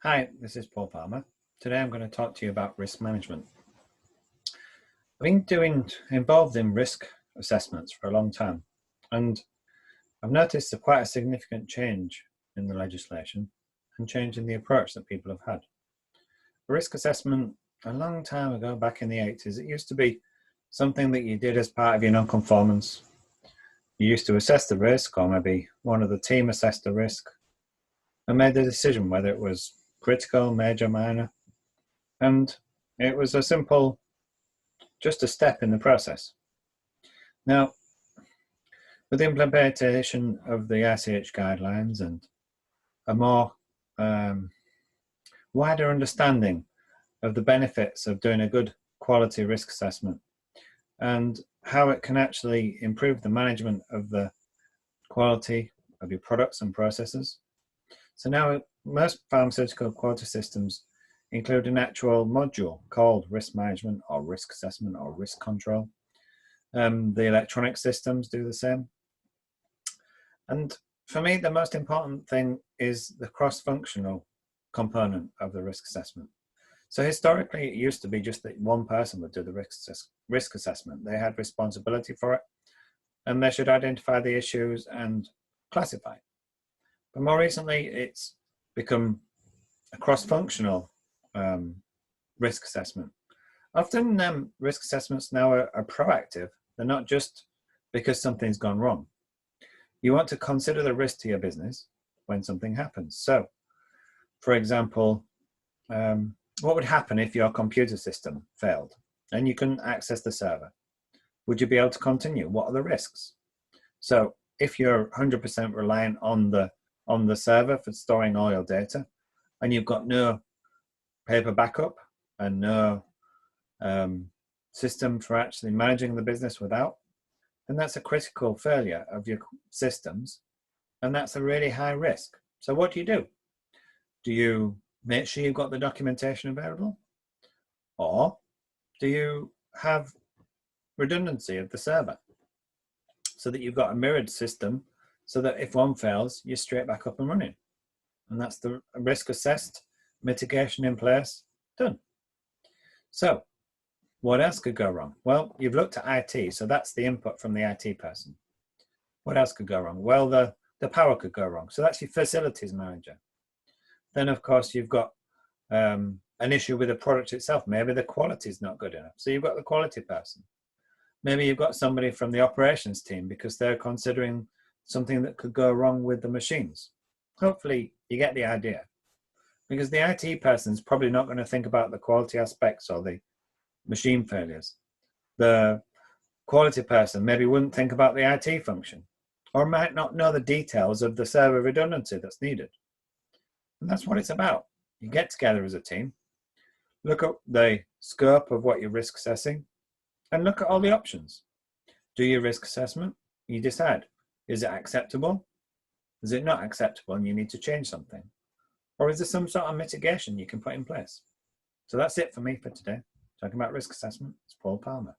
Hi, this is Paul Palmer. Today I'm going to talk to you about risk management. I've been involved in risk assessments for a long time, and I've noticed quite a significant change in the legislation and change in the approach that people have had. A risk assessment, a long time ago, back in the 80s, it used to be something that you did as part of your non-conformance. You used to assess the risk, or maybe one of the team assessed the risk and made the decision whether it was critical, major, minor, and it was a simple, just a step in the process. Now, with the implementation of the ICH guidelines and a more wider understanding of the benefits of doing a good quality risk assessment and how it can actually improve the management of the quality of your products and processes. So now most pharmaceutical quality systems include an actual module called risk management or risk assessment or risk control. The electronic systems do the same. And for me, the most important thing is the cross-functional component of the risk assessment. So historically, it used to be just that one person would do the risk assessment. They had responsibility for it, and they should identify the issues and classify. But more recently, it's become a cross-functional risk assessment. Often risk assessments now are proactive. They're not just because something's gone wrong. You want to consider the risk to your business when something happens. So, for example, what would happen if your computer system failed and you couldn't access the server? Would you be able to continue? What are the risks? So if you're 100% reliant on the server for storing all your data and you've got no paper backup and no system for actually managing the business without, then that's a critical failure of your systems, and that's a really high risk. So what do? Do you make sure you've got the documentation available? Or do you have redundancy of the server so that you've got a mirrored system so that if one fails, you're straight back up and running? And that's the risk assessed, mitigation in place, done. So what else could go wrong? Well, you've looked at IT, so that's the input from the IT person. What else could go wrong? Well, the power could go wrong. So that's your facilities manager. Then, of course, you've got an issue with the product itself. Maybe the quality is not good enough. So you've got the quality person. Maybe you've got somebody from the operations team because they're considering something that could go wrong with the machines. Hopefully, you get the idea. Because the IT person is probably not going to think about the quality aspects or the machine failures. The quality person maybe wouldn't think about the IT function or might not know the details of the server redundancy that's needed. And that's what it's about. You get together as a team, look at the scope of what you're risk assessing, and look at all the options. Do your risk assessment, you decide, is it acceptable? Is it not acceptable and you need to change something? Or is there some sort of mitigation you can put in place? So that's it for me for today. Talking about risk assessment, it's Paul Palmer.